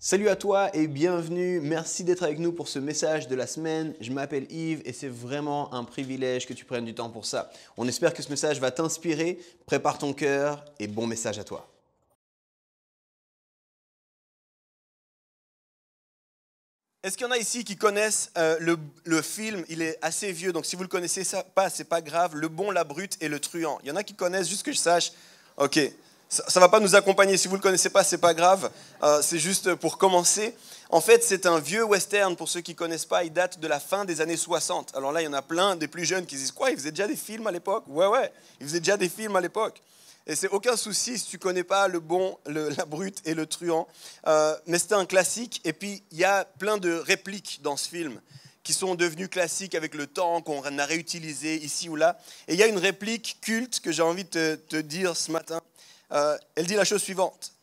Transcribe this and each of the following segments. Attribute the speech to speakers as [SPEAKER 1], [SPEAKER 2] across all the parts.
[SPEAKER 1] Salut à toi et bienvenue, merci d'être avec nous pour ce message de la semaine. Je m'appelle Yves et c'est vraiment un privilège que tu prennes du temps pour ça. On espère que ce message va t'inspirer, prépare ton cœur et bon message à toi. Est-ce qu'il y en a ici qui connaissent le film? Il est assez vieux, donc si vous ne le connaissez pas, c'est pas grave. Le bon, la brute et le truand. Il y en a qui connaissent, juste que je sache. Ok, ça ne va pas nous accompagner. Si vous ne le connaissez pas, c'est pas grave. C'est juste pour commencer. En fait, c'est un vieux western, pour ceux qui ne connaissent pas. Il date de la fin des années 60. Alors là, il y en a plein des plus jeunes qui disent quoi? Ils faisaient déjà des films à l'époque? Ouais, ils faisaient déjà des films à l'époque. Et c'est aucun souci si tu ne connais pas le bon, la brute et le truand. Mais c'était un classique. Et puis, il y a plein de répliques dans ce film qui sont devenues classiques avec le temps, qu'on a réutilisées ici ou là. Et il y a une réplique culte que j'ai envie de te dire ce matin. Elle dit la chose suivante.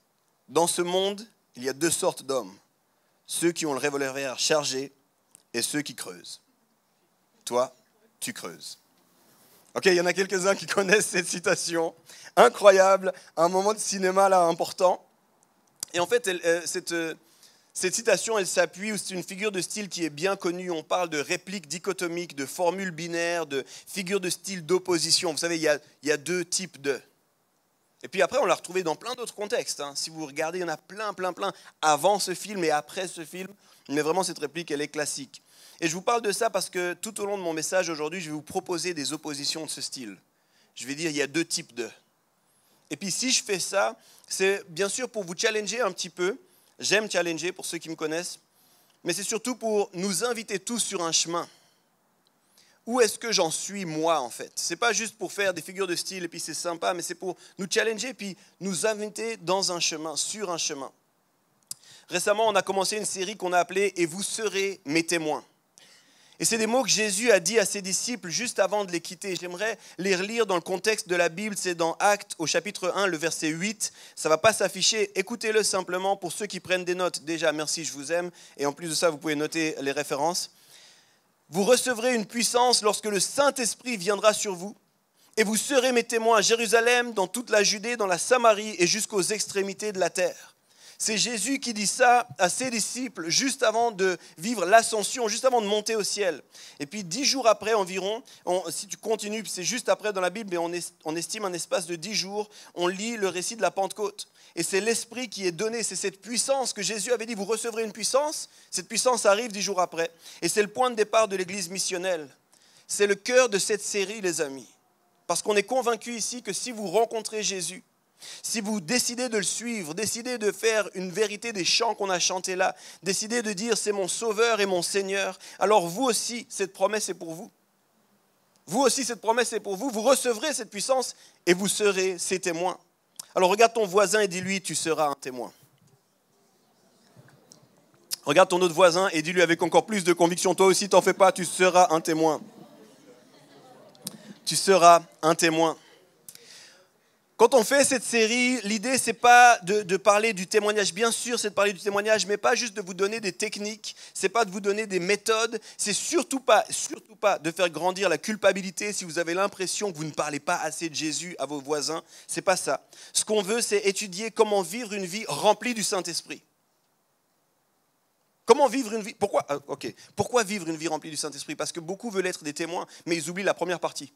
[SPEAKER 1] Dans ce monde, il y a deux sortes d'hommes. Ceux qui ont le revolver chargé et ceux qui creusent. Toi, tu creuses. Ok, il y en a quelques-uns qui connaissent cette citation. Incroyable, un moment de cinéma là important. Et en fait, cette citation, elle s'appuie, ou c'est une figure de style qui est bien connue. On parle de répliques dichotomiques, de formules binaires, de figures de style d'opposition. Vous savez, il y a deux types de. Et puis après, on l'a retrouvé dans plein d'autres contextes. Si vous regardez, il y en a plein, avant ce film et après ce film. Mais vraiment, cette réplique, elle est classique. Et je vous parle de ça parce que tout au long de mon message aujourd'hui, je vais vous proposer des oppositions de ce style. Je vais dire, il y a deux types de. Et puis si je fais ça, c'est bien sûr pour vous challenger un petit peu. J'aime challenger pour ceux qui me connaissent. Mais c'est surtout pour nous inviter tous sur un chemin. Où est-ce que j'en suis moi en fait? Ce n'est pas juste pour faire des figures de style et puis c'est sympa, mais c'est pour nous challenger et puis nous inviter dans un chemin, sur un chemin. Récemment, on a commencé une série qu'on a appelée « Et vous serez mes témoins ». Et c'est des mots que Jésus a dit à ses disciples juste avant de les quitter. J'aimerais les relire dans le contexte de la Bible. C'est dans Actes, au chapitre 1, le verset 8. Ça ne va pas s'afficher. Écoutez-le simplement pour ceux qui prennent des notes. Déjà, merci, je vous aime. Et en plus de ça, vous pouvez noter les références. Vous recevrez une puissance lorsque le Saint-Esprit viendra sur vous. Et vous serez mes témoins à Jérusalem, dans toute la Judée, dans la Samarie et jusqu'aux extrémités de la terre. C'est Jésus qui dit ça à ses disciples juste avant de vivre l'ascension, juste avant de monter au ciel. Et puis 10 jours après environ, si tu continues, c'est juste après dans la Bible, mais on estime un espace de 10 jours, on lit le récit de la Pentecôte. Et c'est l'Esprit qui est donné, c'est cette puissance que Jésus avait dit, vous recevrez une puissance, cette puissance arrive 10 jours après. Et c'est le point de départ de l'Église missionnelle. C'est le cœur de cette série, les amis. Parce qu'on est convaincu ici que si vous rencontrez Jésus, si vous décidez de le suivre, décidez de faire une vérité des chants qu'on a chantés là, décidez de dire c'est mon Sauveur et mon Seigneur, alors vous aussi, cette promesse est pour vous. Vous aussi, cette promesse est pour vous. Vous recevrez cette puissance et vous serez ses témoins. Alors regarde ton voisin et dis-lui, tu seras un témoin. Regarde ton autre voisin et dis-lui avec encore plus de conviction, toi aussi, t'en fais pas, tu seras un témoin. Tu seras un témoin. Quand on fait cette série, l'idée, ce n'est pas de parler du témoignage. Bien sûr, c'est de parler du témoignage, mais pas juste de vous donner des techniques, ce n'est pas de vous donner des méthodes, c'est surtout pas de faire grandir la culpabilité si vous avez l'impression que vous ne parlez pas assez de Jésus à vos voisins. Ce n'est pas ça. Ce qu'on veut, c'est étudier comment vivre une vie remplie du Saint-Esprit. Comment vivre une vie... Pourquoi vivre une vie remplie du Saint-Esprit? Parce que beaucoup veulent être des témoins, mais ils oublient la première partie.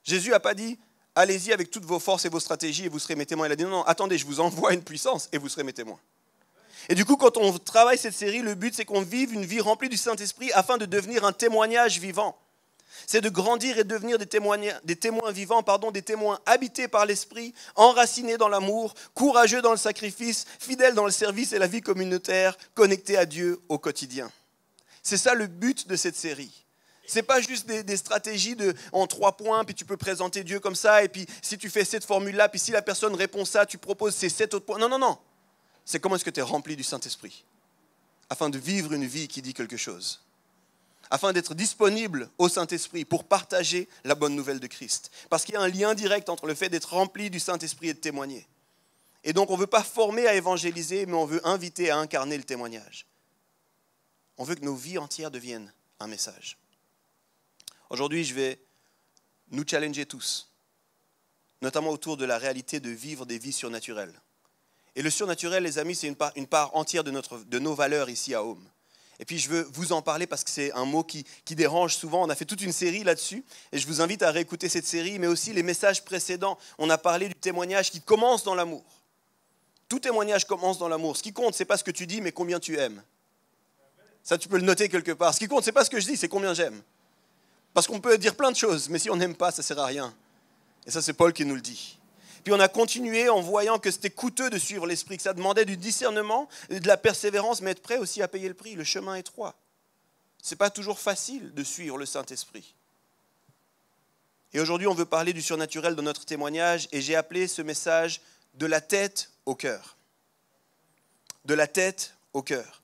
[SPEAKER 1] Jésus n'a pas dit... Allez-y avec toutes vos forces et vos stratégies et vous serez mes témoins. Il a dit non, attendez, je vous envoie une puissance et vous serez mes témoins. Et du coup, quand on travaille cette série, le but, c'est qu'on vive une vie remplie du Saint-Esprit afin de devenir un témoignage vivant. C'est de grandir et de devenir des témoins vivants, des témoins habités par l'Esprit, enracinés dans l'amour, courageux dans le sacrifice, fidèles dans le service et la vie communautaire, connectés à Dieu au quotidien. C'est ça le but de cette série. Ce n'est pas juste des stratégies en 3 points, puis tu peux présenter Dieu comme ça, et puis si tu fais cette formule-là, puis si la personne répond ça, tu proposes ces 7 autres points. Non. C'est comment est-ce que tu es rempli du Saint-Esprit, afin de vivre une vie qui dit quelque chose, afin d'être disponible au Saint-Esprit pour partager la bonne nouvelle de Christ. Parce qu'il y a un lien direct entre le fait d'être rempli du Saint-Esprit et de témoigner. Et donc on ne veut pas former à évangéliser, mais on veut inviter à incarner le témoignage. On veut que nos vies entières deviennent un message. Aujourd'hui, je vais nous challenger tous, notamment autour de la réalité de vivre des vies surnaturelles. Et le surnaturel, les amis, c'est une part entière de nos valeurs ici à Home. Et puis je veux vous en parler parce que c'est un mot qui dérange souvent. On a fait toute une série là-dessus et je vous invite à réécouter cette série, mais aussi les messages précédents. On a parlé du témoignage qui commence dans l'amour. Tout témoignage commence dans l'amour. Ce qui compte, ce n'est pas ce que tu dis, mais combien tu aimes. Ça, tu peux le noter quelque part. Ce qui compte, ce n'est pas ce que je dis, c'est combien j'aime. Parce qu'on peut dire plein de choses, mais si on n'aime pas, ça ne sert à rien. Et ça, c'est Paul qui nous le dit. Puis on a continué en voyant que c'était coûteux de suivre l'Esprit, que ça demandait du discernement, de la persévérance, mais être prêt aussi à payer le prix. Le chemin est étroit. Ce n'est pas toujours facile de suivre le Saint-Esprit. Et aujourd'hui, on veut parler du surnaturel dans notre témoignage, et j'ai appelé ce message « De la tête au cœur ». De la tête au cœur.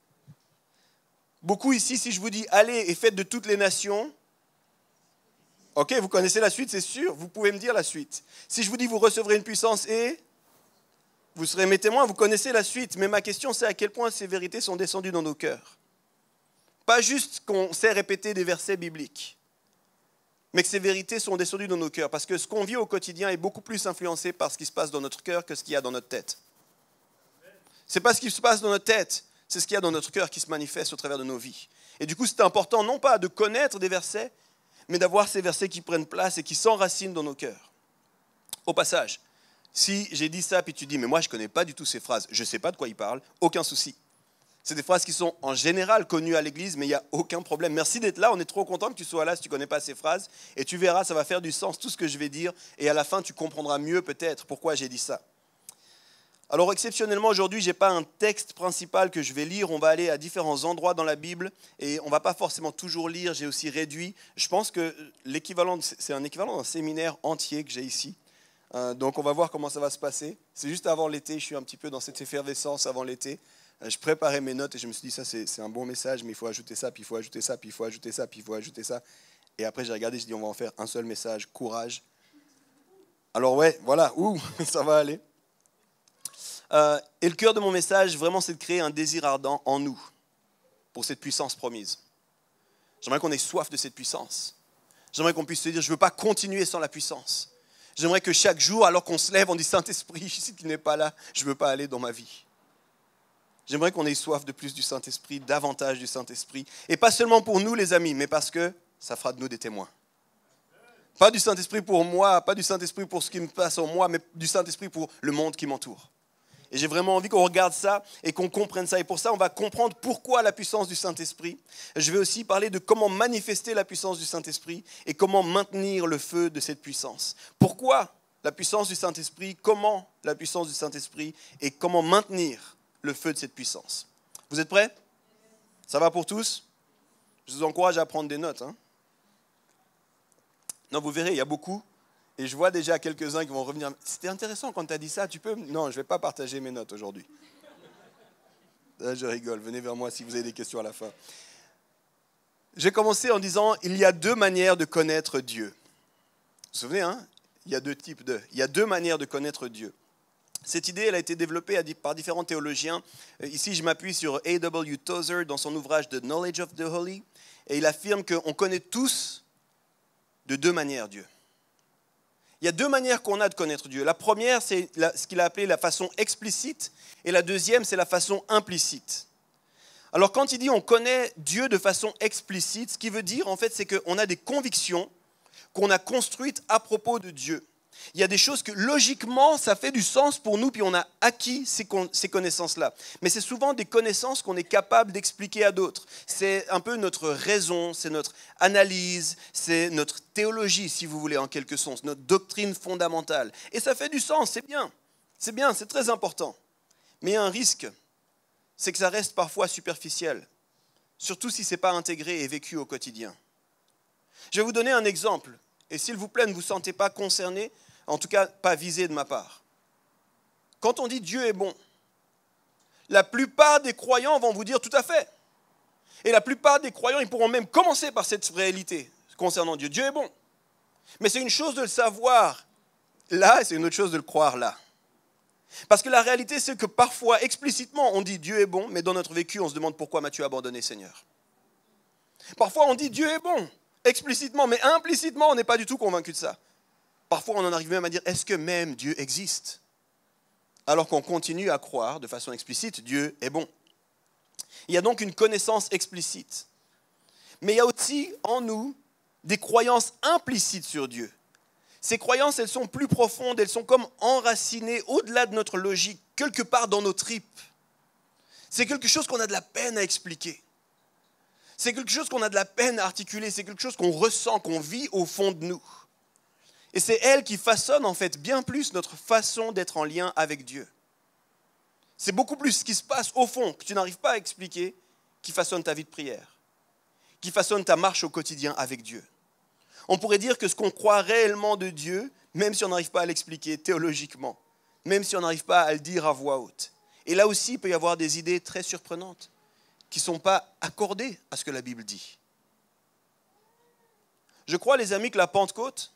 [SPEAKER 1] Beaucoup ici, si je vous dis « Allez et faites de toutes les nations », ok, vous connaissez la suite, c'est sûr, vous pouvez me dire la suite. Si je vous dis vous recevrez une puissance et vous serez mes témoins, vous connaissez la suite. Mais ma question, c'est à quel point ces vérités sont descendues dans nos cœurs. Pas juste qu'on sait répéter des versets bibliques, mais que ces vérités sont descendues dans nos cœurs. Parce que ce qu'on vit au quotidien est beaucoup plus influencé par ce qui se passe dans notre cœur que ce qu'il y a dans notre tête. Ce n'est pas ce qui se passe dans notre tête, c'est ce qu'il y a dans notre cœur qui se manifeste au travers de nos vies. Et du coup, c'est important non pas de connaître des versets, mais d'avoir ces versets qui prennent place et qui s'enracinent dans nos cœurs. Au passage, si j'ai dit ça, puis tu dis, mais moi je ne connais pas du tout ces phrases, je ne sais pas de quoi il parle, aucun souci. C'est des phrases qui sont en général connues à l'église, mais il n'y a aucun problème. Merci d'être là, on est trop content que tu sois là si tu ne connais pas ces phrases, et tu verras, ça va faire du sens, tout ce que je vais dire, et à la fin, tu comprendras mieux peut-être pourquoi j'ai dit ça. Alors exceptionnellement aujourd'hui, je n'ai pas un texte principal que je vais lire, on va aller à différents endroits dans la Bible et on ne va pas forcément toujours lire, j'ai aussi réduit. Je pense que c'est un équivalent d'un séminaire entier que j'ai ici. Donc on va voir comment ça va se passer. C'est juste avant l'été, je suis un petit peu dans cette effervescence avant l'été. Je préparais mes notes et je me suis dit ça c'est un bon message, mais il faut ajouter ça, puis il faut ajouter ça, puis il faut ajouter ça, puis il faut ajouter ça. Et après j'ai regardé, je dis on va en faire un seul message, courage. Alors ouais, voilà, ça va aller. Et le cœur de mon message, vraiment, c'est de créer un désir ardent en nous pour cette puissance promise. J'aimerais qu'on ait soif de cette puissance. J'aimerais qu'on puisse se dire, je ne veux pas continuer sans la puissance. J'aimerais que chaque jour, alors qu'on se lève, on dit, Saint-Esprit, si tu n'es pas là, je ne veux pas aller dans ma vie. J'aimerais qu'on ait soif de plus du Saint-Esprit, davantage du Saint-Esprit. Et pas seulement pour nous, les amis, mais parce que ça fera de nous des témoins. Pas du Saint-Esprit pour moi, pas du Saint-Esprit pour ce qui me passe en moi, mais du Saint-Esprit pour le monde qui m'entoure. Et j'ai vraiment envie qu'on regarde ça et qu'on comprenne ça. Et pour ça, on va comprendre pourquoi la puissance du Saint-Esprit. Je vais aussi parler de comment manifester la puissance du Saint-Esprit et comment maintenir le feu de cette puissance. Pourquoi la puissance du Saint-Esprit, comment la puissance du Saint-Esprit et comment maintenir le feu de cette puissance. Vous êtes prêts? Ça va pour tous? Je vous encourage à prendre des notes. Non, vous verrez, il y a beaucoup. Et je vois déjà quelques-uns qui vont revenir. C'était intéressant quand tu as dit ça, tu peux... Non, je ne vais pas partager mes notes aujourd'hui. Là, je rigole, venez vers moi si vous avez des questions à la fin. J'ai commencé en disant, il y a deux manières de connaître Dieu. Vous vous souvenez, il y a deux manières de connaître Dieu. Cette idée, elle a été développée par différents théologiens. Ici, je m'appuie sur A.W. Tozer dans son ouvrage The Knowledge of the Holy. Et il affirme qu'on connaît tous de deux manières Dieu. Il y a deux manières qu'on a de connaître Dieu. La première, c'est ce qu'il a appelé la façon explicite, et la deuxième, c'est la façon implicite. Alors quand il dit on connaît Dieu de façon explicite, ce qu'il veut dire en fait, c'est qu'on a des convictions qu'on a construites à propos de Dieu. Il y a des choses que logiquement, ça fait du sens pour nous, puis on a acquis ces connaissances-là. Mais c'est souvent des connaissances qu'on est capable d'expliquer à d'autres. C'est un peu notre raison, c'est notre analyse, c'est notre théologie, si vous voulez, en quelque sens, notre doctrine fondamentale. Et ça fait du sens, c'est bien, c'est très important. Mais il y a un risque, c'est que ça reste parfois superficiel, surtout si ce n'est pas intégré et vécu au quotidien. Je vais vous donner un exemple, et s'il vous plaît, ne vous sentez pas concerné, en tout cas pas visé de ma part. Quand on dit Dieu est bon, la plupart des croyants vont vous dire tout à fait. Et la plupart des croyants, ils pourront même commencer par cette réalité concernant Dieu. Dieu est bon. Mais c'est une chose de le savoir là, et c'est une autre chose de le croire là. Parce que la réalité, c'est que parfois, explicitement, on dit Dieu est bon, mais dans notre vécu, on se demande pourquoi m'as-tu abandonné, Seigneur. Parfois, on dit Dieu est bon, explicitement, mais implicitement, on n'est pas du tout convaincu de ça. Parfois, on en arrive même à dire, est-ce que même Dieu existe? alors qu'on continue à croire de façon explicite, Dieu est bon. Il y a donc une connaissance explicite. Mais il y a aussi en nous des croyances implicites sur Dieu. Ces croyances, elles sont plus profondes, elles sont comme enracinées au-delà de notre logique, quelque part dans nos tripes. C'est quelque chose qu'on a de la peine à expliquer. C'est quelque chose qu'on a de la peine à articuler, c'est quelque chose qu'on ressent, qu'on vit au fond de nous. Et c'est elle qui façonne en fait bien plus notre façon d'être en lien avec Dieu. C'est beaucoup plus ce qui se passe au fond, que tu n'arrives pas à expliquer, qui façonne ta vie de prière, qui façonne ta marche au quotidien avec Dieu. On pourrait dire que ce qu'on croit réellement de Dieu, même si on n'arrive pas à l'expliquer théologiquement, même si on n'arrive pas à le dire à voix haute. Et là aussi, il peut y avoir des idées très surprenantes qui ne sont pas accordées à ce que la Bible dit. Je crois, les amis, que la Pentecôte,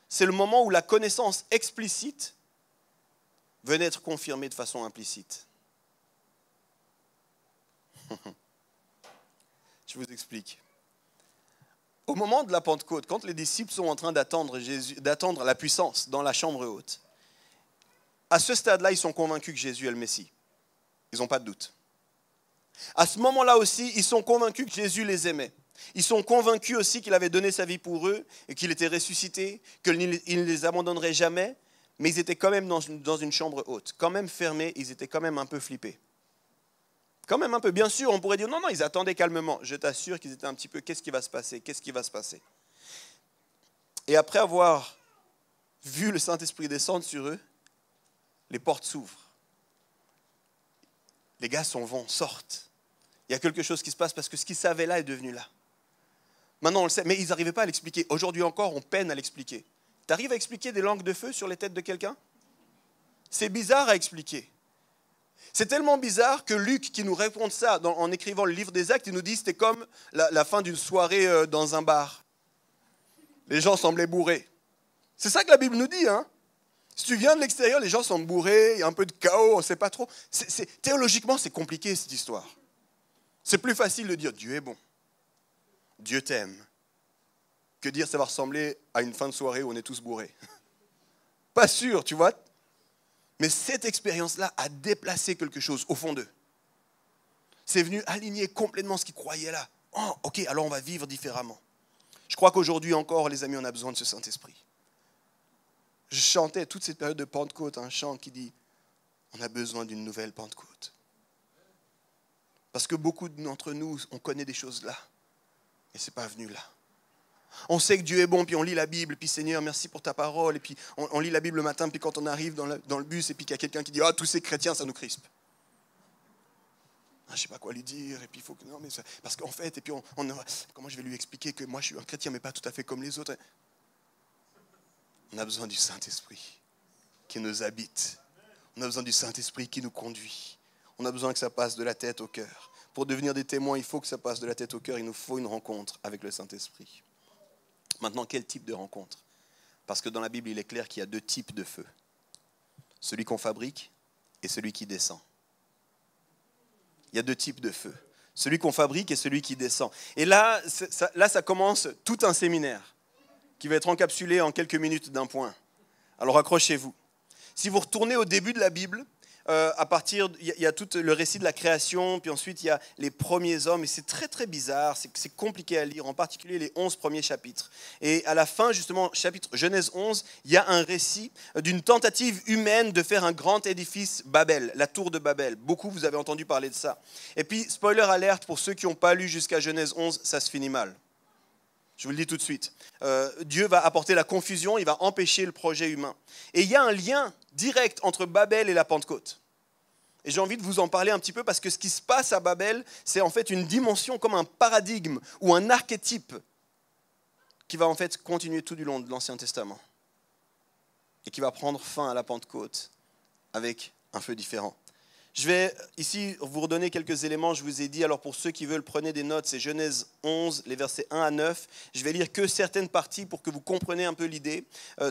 [SPEAKER 1] c'est le moment où la connaissance explicite venait être confirmée de façon implicite. Je vous explique. Au moment de la Pentecôte, quand les disciples sont en train d'attendre la puissance dans la chambre haute, à ce stade-là, ils sont convaincus que Jésus est le Messie. Ils n'ont pas de doute. À ce moment-là aussi, ils sont convaincus que Jésus les aimait. Ils sont convaincus aussi qu'il avait donné sa vie pour eux et qu'il était ressuscité, qu'il ne les abandonnerait jamais, mais ils étaient quand même dans une chambre haute, quand même fermés, ils étaient quand même un peu flippés. Quand même un peu, bien sûr, on pourrait dire non, ils attendaient calmement. Je t'assure qu'ils étaient un petit peu, qu'est-ce qui va se passer? Qu'est-ce qui va se passer? Et après avoir vu le Saint-Esprit descendre sur eux, les portes s'ouvrent. Les gars sortent. Il y a quelque chose qui se passe parce que ce qu'ils savaient là est devenu là. Maintenant, on le sait, mais ils n'arrivaient pas à l'expliquer. Aujourd'hui encore, on peine à l'expliquer. Tu arrives à expliquer des langues de feu sur les têtes de quelqu'un? C'est bizarre à expliquer. C'est tellement bizarre que Luc, qui nous raconte ça en écrivant le livre des Actes, il nous dit que c'était comme la fin d'une soirée dans un bar. Les gens semblaient bourrés. C'est ça que la Bible nous dit, hein? Si tu viens de l'extérieur, les gens sont bourrés, il y a un peu de chaos, on ne sait pas trop. Théologiquement, c'est compliqué cette histoire. C'est plus facile de dire Dieu est bon, Dieu t'aime, que dire ça va ressembler à une fin de soirée où on est tous bourrés. Pas sûr, tu vois. Mais cette expérience-là a déplacé quelque chose au fond d'eux. C'est venu aligner complètement ce qu'ils croyaient là. Oh, ok, alors on va vivre différemment. Je crois qu'aujourd'hui encore, les amis, on a besoin de ce Saint-Esprit. Je chantais toute cette période de Pentecôte un chant qui dit « On a besoin d'une nouvelle Pentecôte ». Parce que beaucoup d'entre nous, on connaît des choses là. Et ce n'est pas venu là. On sait que Dieu est bon, puis on lit la Bible, puis Seigneur, merci pour ta parole. Et puis on lit la Bible le matin, puis quand on arrive dans le bus, et puis qu'il y a quelqu'un qui dit « Ah, tous ces chrétiens, ça nous crispe. » Je ne sais pas quoi lui dire, et puis il faut que... Non, mais ça, parce qu'en fait, et puis comment je vais lui expliquer que moi je suis un chrétien, mais pas tout à fait comme les autres. On a besoin du Saint-Esprit qui nous habite. On a besoin du Saint-Esprit qui nous conduit. On a besoin que ça passe de la tête au cœur. Pour devenir des témoins, il faut que ça passe de la tête au cœur. Il nous faut une rencontre avec le Saint-Esprit. Maintenant, quel type de rencontre? Parce que dans la Bible, il est clair qu'il y a deux types de feu. Celui qu'on fabrique et celui qui descend. Il y a deux types de feu. Celui qu'on fabrique et celui qui descend. Et là, ça commence tout un séminaire qui va être encapsulé en quelques minutes d'un point. Alors accrochez-vous. Si vous retournez au début de la Bible, il y a tout le récit de la création, puis ensuite il y a les premiers hommes, et c'est très très bizarre, c'est compliqué à lire, en particulier les 11 premiers chapitres. Et à la fin, justement, chapitre Genèse 11, il y a un récit d'une tentative humaine de faire un grand édifice Babel, la tour de Babel. Beaucoup, vous avez entendu parler de ça. Et puis, spoiler alerte, pour ceux qui n'ont pas lu jusqu'à Genèse 11, ça se finit mal. Je vous le dis tout de suite. Dieu va apporter la confusion, il va empêcher le projet humain. Et il y a un lien direct entre Babel et la Pentecôte. Et j'ai envie de vous en parler un petit peu parce que ce qui se passe à Babel, c'est en fait une dimension comme un paradigme ou un archétype qui va en fait continuer tout du long de l'Ancien Testament et qui va prendre fin à la Pentecôte avec un feu différent. Je vais ici vous redonner quelques éléments, je vous ai dit, alors pour ceux qui veulent, prenez des notes, c'est Genèse 11, les versets 1 à 9. Je vais lire que certaines parties pour que vous compreniez un peu l'idée.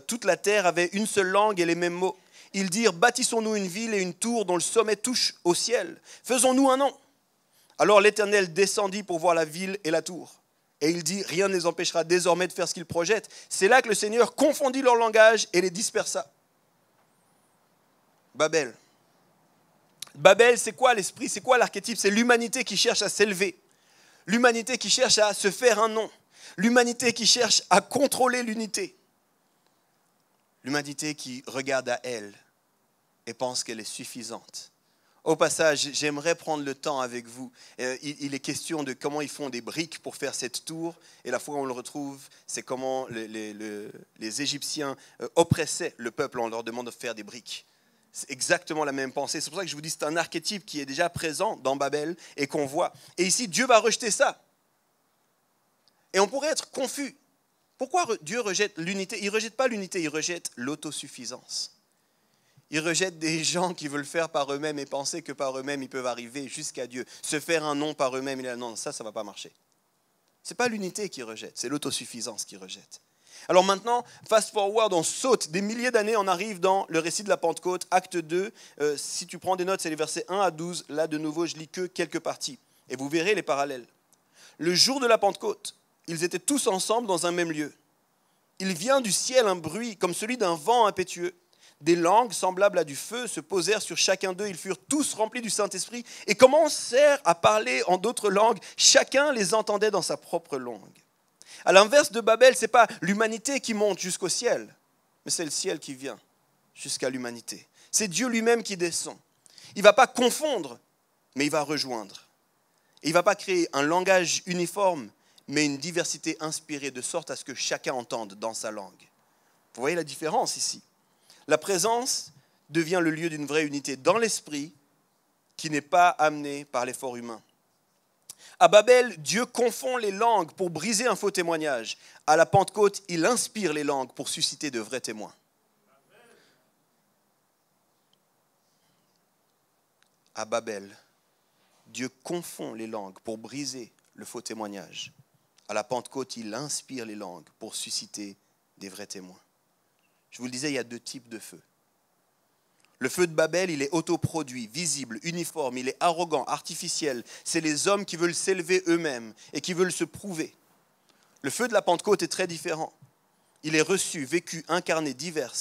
[SPEAKER 1] Toute la terre avait une seule langue et les mêmes mots. Ils dirent, bâtissons-nous une ville et une tour dont le sommet touche au ciel. Faisons-nous un nom. Alors l'Éternel descendit pour voir la ville et la tour. Et il dit, rien ne les empêchera désormais de faire ce qu'ils projettent. C'est là que le Seigneur confondit leur langage et les dispersa. Babel. Babel, c'est quoi l'esprit? C'est quoi l'archétype? C'est l'humanité qui cherche à s'élever. L'humanité qui cherche à se faire un nom. L'humanité qui cherche à contrôler l'unité. L'humanité qui regarde à elle et pense qu'elle est suffisante. Au passage, j'aimerais prendre le temps avec vous. Il est question de comment ils font des briques pour faire cette tour. Et la fois où on le retrouve, c'est comment les Égyptiens oppressaient le peuple en leur demandant de faire des briques. C'est exactement la même pensée. C'est pour ça que je vous dis que c'est un archétype qui est déjà présent dans Babel et qu'on voit. Et ici, Dieu va rejeter ça. Et on pourrait être confus. Pourquoi Dieu rejette l'unité? Il ne rejette pas l'unité, il rejette l'autosuffisance. Il rejette des gens qui veulent faire par eux-mêmes et penser que par eux-mêmes, ils peuvent arriver jusqu'à Dieu. Se faire un nom par eux-mêmes, il dit non, ça ne va pas marcher. Ce n'est pas l'unité qui rejette, c'est l'autosuffisance qui rejette. Alors maintenant, fast forward, on saute des milliers d'années, on arrive dans le récit de la Pentecôte, acte 2. Si tu prends des notes, c'est les versets 1 à 12. Là, de nouveau, je lis que quelques parties. Et vous verrez les parallèles. Le jour de la Pentecôte, ils étaient tous ensemble dans un même lieu. Il vient du ciel un bruit comme celui d'un vent impétueux. Des langues semblables à du feu se posèrent sur chacun d'eux. Ils furent tous remplis du Saint-Esprit et commencèrent à parler en d'autres langues. Chacun les entendait dans sa propre langue. À l'inverse de Babel, ce n'est pas l'humanité qui monte jusqu'au ciel, mais c'est le ciel qui vient jusqu'à l'humanité. C'est Dieu lui-même qui descend. Il ne va pas confondre, mais il va rejoindre. Et il ne va pas créer un langage uniforme, mais une diversité inspirée de sorte à ce que chacun entende dans sa langue. Vous voyez la différence ici? La présence devient le lieu d'une vraie unité dans l'esprit qui n'est pas amenée par l'effort humain. À Babel, Dieu confond les langues pour briser un faux témoignage. À la Pentecôte, il inspire les langues pour susciter de vrais témoins. À Babel, Dieu confond les langues pour briser le faux témoignage. À la Pentecôte, il inspire les langues pour susciter des vrais témoins. Je vous le disais, il y a deux types de feu. Le feu de Babel, il est autoproduit, visible, uniforme, il est arrogant, artificiel. C'est les hommes qui veulent s'élever eux-mêmes et qui veulent se prouver. Le feu de la Pentecôte est très différent. Il est reçu, vécu, incarné, divers.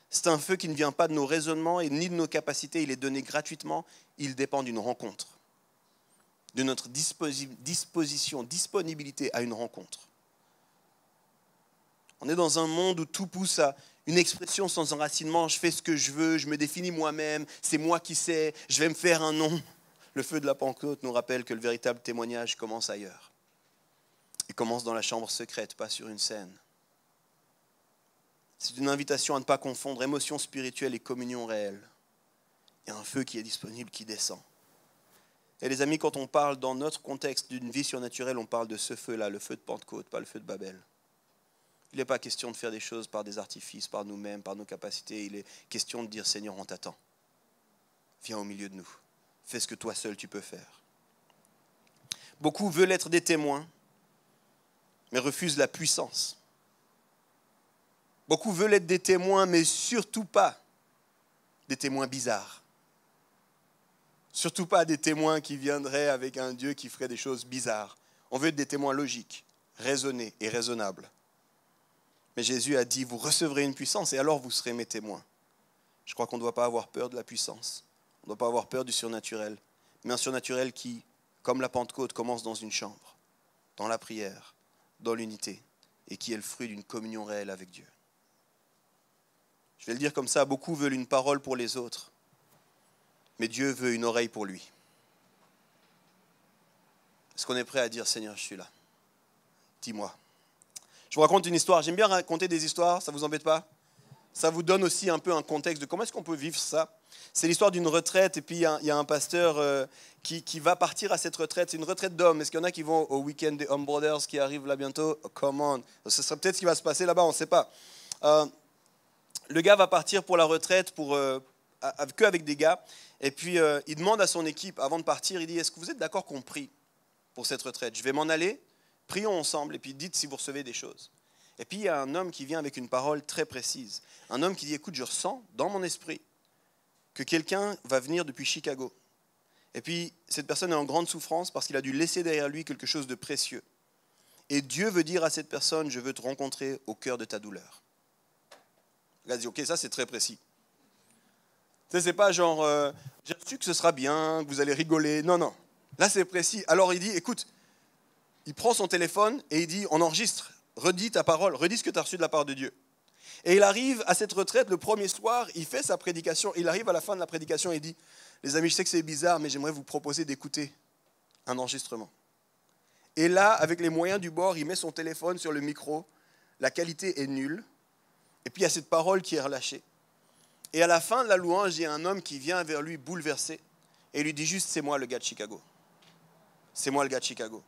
[SPEAKER 1] C'est un feu qui ne vient pas de nos raisonnements et ni de nos capacités, il est donné gratuitement, il dépend d'une rencontre, de notre disposition, disponibilité à une rencontre. On est dans un monde où tout pousse à une expression sans enracinement, je fais ce que je veux, je me définis moi-même, c'est moi qui sais, je vais me faire un nom. Le feu de la Pentecôte nous rappelle que le véritable témoignage commence ailleurs. Il commence dans la chambre secrète, pas sur une scène. C'est une invitation à ne pas confondre émotion spirituelle et communion réelle. Il y a un feu qui est disponible, qui descend. Et les amis, quand on parle dans notre contexte d'une vie surnaturelle, on parle de ce feu-là, le feu de Pentecôte, pas le feu de Babel. Il n'est pas question de faire des choses par des artifices, par nous-mêmes, par nos capacités. Il est question de dire, Seigneur, on t'attend. Viens au milieu de nous. Fais ce que toi seul tu peux faire. Beaucoup veulent être des témoins, mais refusent la puissance. Beaucoup veulent être des témoins, mais surtout pas des témoins bizarres. Surtout pas des témoins qui viendraient avec un Dieu qui ferait des choses bizarres. On veut être des témoins logiques, raisonnés et raisonnables. Mais Jésus a dit, vous recevrez une puissance et alors vous serez mes témoins. Je crois qu'on ne doit pas avoir peur de la puissance. On ne doit pas avoir peur du surnaturel. Mais un surnaturel qui, comme la Pentecôte, commence dans une chambre, dans la prière, dans l'unité, et qui est le fruit d'une communion réelle avec Dieu. Je vais le dire comme ça, beaucoup veulent une parole pour les autres, mais Dieu veut une oreille pour lui. Est-ce qu'on est prêt à dire, Seigneur, je suis là? Dis-moi. Je vous raconte une histoire. J'aime bien raconter des histoires, ça ne vous embête pas? Ça vous donne aussi un peu un contexte de comment est-ce qu'on peut vivre ça. C'est l'histoire d'une retraite et puis il y a un pasteur qui va partir à cette retraite. C'est une retraite d'hommes. Est-ce qu'il y en a qui vont au week-end des Home Brothers qui arrive là bientôt? Oh, come on. Ce serait peut-être ce qui va se passer là-bas, on ne sait pas. Le gars va partir pour la retraite qu'avec des gars. Et puis il demande à son équipe, avant de partir, il dit, est-ce que vous êtes d'accord qu'on prie pour cette retraite? Je vais m'en aller. Prions ensemble et puis dites si vous recevez des choses. Et puis il y a un homme qui vient avec une parole très précise. Un homme qui dit, écoute, je ressens dans mon esprit que quelqu'un va venir depuis Chicago. Et puis cette personne est en grande souffrance parce qu'il a dû laisser derrière lui quelque chose de précieux. Et Dieu veut dire à cette personne, je veux te rencontrer au cœur de ta douleur. Le gars dit, ok, ça c'est très précis. C'est pas genre, j'ai su que ce sera bien, que vous allez rigoler. Non, non. Là, c'est précis. Alors, il dit, écoute, il prend son téléphone et il dit, on enregistre, redis ta parole, redis ce que tu as reçu de la part de Dieu. Et il arrive à cette retraite le premier soir, il fait sa prédication, il arrive à la fin de la prédication et il dit, les amis, je sais que c'est bizarre, mais j'aimerais vous proposer d'écouter un enregistrement. Et là, avec les moyens du bord, il met son téléphone sur le micro, la qualité est nulle, et puis il y a cette parole qui est relâchée. Et à la fin de la louange, il y a un homme qui vient vers lui bouleversé, et il lui dit juste, c'est moi le gars de Chicago. C'est moi le gars de Chicago.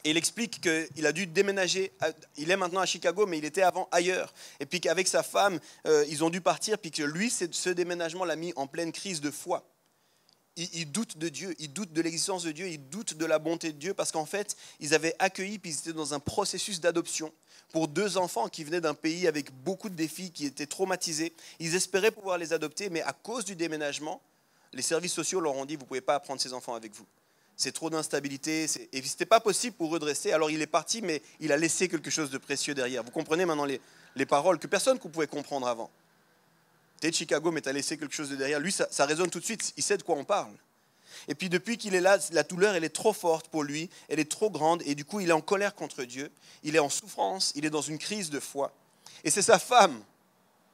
[SPEAKER 1] Et il explique qu'il a dû déménager, il est maintenant à Chicago, mais il était avant ailleurs. Et puis qu'avec sa femme, ils ont dû partir, puis que lui, ce déménagement l'a mis en pleine crise de foi. Il doute de Dieu, il doute de l'existence de Dieu, il doute de la bonté de Dieu, parce qu'en fait, ils avaient accueilli, puis ils étaient dans un processus d'adoption pour 2 enfants qui venaient d'un pays avec beaucoup de défis, qui étaient traumatisés. Ils espéraient pouvoir les adopter, mais à cause du déménagement, les services sociaux leur ont dit, vous ne pouvez pas prendre ces enfants avec vous. C'est trop d'instabilité, et ce n'était pas possible pour eux de rester. Alors il est parti, mais il a laissé quelque chose de précieux derrière. Vous comprenez maintenant les paroles que personne ne pouvait comprendre avant. Tu es de Chicago, mais tu as laissé quelque chose de derrière. Lui, ça résonne tout de suite, il sait de quoi on parle. Et puis depuis qu'il est là, la douleur, elle est trop forte pour lui, elle est trop grande, et du coup, il est en colère contre Dieu, il est en souffrance, il est dans une crise de foi. Et c'est sa femme,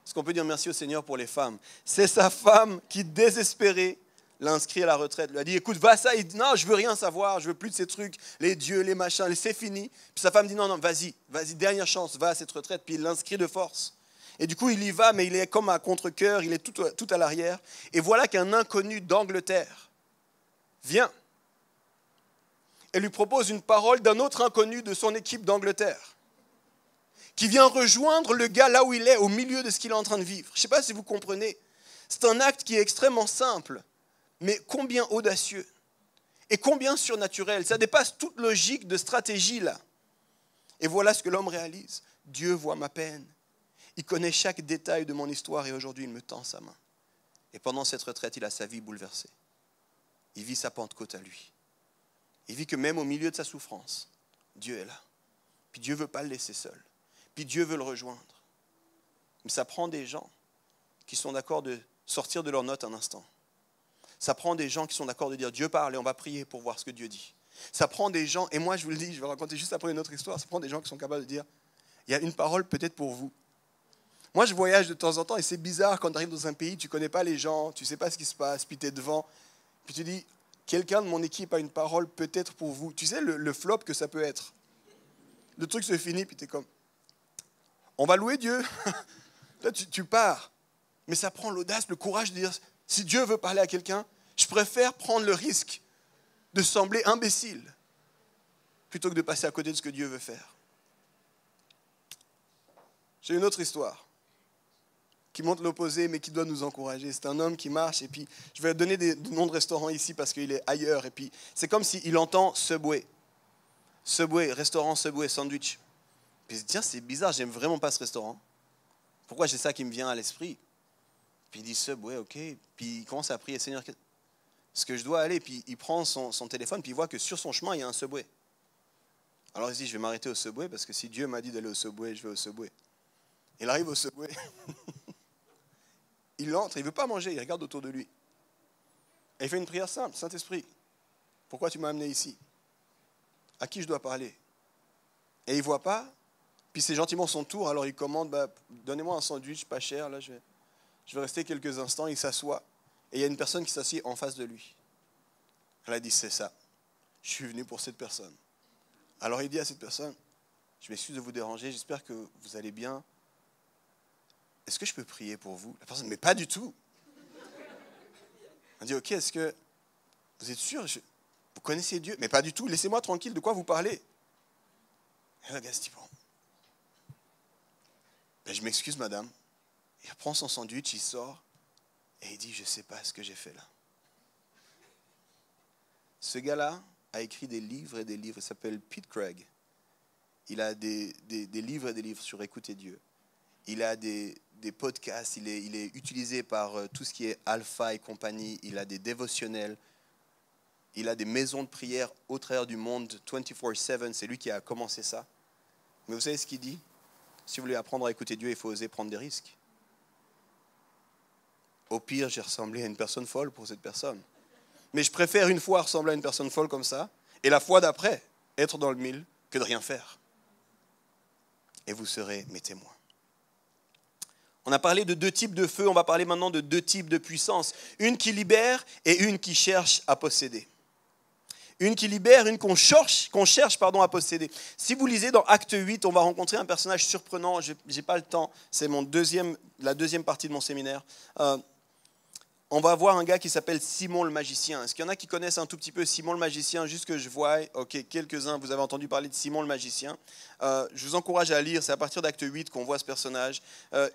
[SPEAKER 1] est-ce qu'on peut dire merci au Seigneur pour les femmes? C'est sa femme qui, désespérée, l'a inscrit à la retraite. Lui a dit, écoute, va à ça. Il dit, non, je veux rien savoir, je veux plus de ces trucs, les dieux, les machins, c'est fini. Puis sa femme dit, non, non, vas-y, dernière chance, va à cette retraite. Puis il l'inscrit de force. Et du coup, il y va, mais il est comme à contre-cœur, il est tout à l'arrière. Et voilà qu'un inconnu d'Angleterre vient et lui propose une parole d'un autre inconnu de son équipe d'Angleterre, qui vient rejoindre le gars là où il est, au milieu de ce qu'il est en train de vivre. Je ne sais pas si vous comprenez. C'est un acte qui est extrêmement simple, mais combien audacieux et combien surnaturel. Ça dépasse toute logique de stratégie là. Et voilà ce que l'homme réalise. Dieu voit ma peine. Il connaît chaque détail de mon histoire et aujourd'hui, il me tend sa main. Et pendant cette retraite, il a sa vie bouleversée. Il vit sa Pentecôte à lui. Il vit que même au milieu de sa souffrance, Dieu est là. Puis Dieu ne veut pas le laisser seul. Puis Dieu veut le rejoindre. Mais ça prend des gens qui sont d'accord de sortir de leur note un instant. Ça prend des gens qui sont d'accord de dire Dieu parle et on va prier pour voir ce que Dieu dit. Ça prend des gens, et moi je vous le dis, je vais raconter juste après une autre histoire, ça prend des gens qui sont capables de dire il y a une parole peut-être pour vous. Moi, je voyage de temps en temps et c'est bizarre quand tu arrives dans un pays, tu ne connais pas les gens, tu ne sais pas ce qui se passe, puis tu es devant, puis tu dis, quelqu'un de mon équipe a une parole peut-être pour vous. Tu sais le flop que ça peut être. Le truc se finit, puis tu es comme, on va louer Dieu. Là, tu pars. Mais ça prend l'audace, le courage de dire, si Dieu veut parler à quelqu'un, je préfère prendre le risque de sembler imbécile plutôt que de passer à côté de ce que Dieu veut faire. J'ai une autre histoire qui montre l'opposé, mais qui doit nous encourager. C'est un homme qui marche, et puis je vais donner des noms de restaurants ici parce qu'il est ailleurs, et puis c'est comme s'il entend Subway. Subway, restaurant Subway, sandwich. Puis il se dit, tiens, c'est bizarre, j'aime vraiment pas ce restaurant. Pourquoi j'ai ça qui me vient à l'esprit? Puis il dit Subway, ok. Puis il commence à prier, Seigneur, est-ce que je dois aller? Puis il prend son téléphone, puis il voit que sur son chemin, il y a un Subway. Alors il se dit, je vais m'arrêter au Subway, parce que si Dieu m'a dit d'aller au Subway, je vais au Subway. Il arrive au Subway. Il entre, il ne veut pas manger, il regarde autour de lui. Et il fait une prière simple, Saint-Esprit, pourquoi tu m'as amené ici? À qui je dois parler? Et il ne voit pas, puis c'est gentiment son tour, alors il commande, donnez-moi un sandwich pas cher, là je vais rester quelques instants, il s'assoit, et il y a une personne qui s'assied en face de lui. Elle a dit, c'est ça, je suis venu pour cette personne. Alors il dit à cette personne, je m'excuse de vous déranger, j'espère que vous allez bien. Est-ce que je peux prier pour vous? La personne, mais pas du tout. On dit, ok, est-ce que vous êtes sûr? Vous connaissez Dieu? Mais pas du tout, laissez-moi tranquille, de quoi vous parlez? Et le gars se dit, bon, je m'excuse madame. Il reprend son sandwich, il sort, et il dit, je ne sais pas ce que j'ai fait là. Ce gars-là a écrit des livres et des livres, il s'appelle Pete Craig. Il a des livres et des livres sur écouter Dieu. Il a des podcasts, il est utilisé par tout ce qui est Alpha et compagnie, il a des dévotionnels, il a des maisons de prière au travers du monde, 24/7, c'est lui qui a commencé ça. Mais vous savez ce qu'il dit? Si vous voulez apprendre à écouter Dieu, il faut oser prendre des risques. Au pire, j'ai ressemblé à une personne folle pour cette personne. Mais je préfère une fois ressembler à une personne folle comme ça, et la fois d'après, être dans le mille, que de rien faire. Et vous serez mes témoins. On a parlé de 2 types de feu, on va parler maintenant de 2 types de puissance. Une qui libère et une qui cherche à posséder. Une qui libère, une qu'on cherche à posséder. Si vous lisez dans Acte 8, on va rencontrer un personnage surprenant, je n'ai pas le temps, c'est la deuxième partie de mon séminaire. On va voir un gars qui s'appelle Simon le magicien. Est-ce qu'il y en a qui connaissent un tout petit peu Simon le magicien? Juste que je vois, ok, quelques-uns, vous avez entendu parler de Simon le magicien. Je vous encourage à lire, c'est à partir d'Acte 8 qu'on voit ce personnage.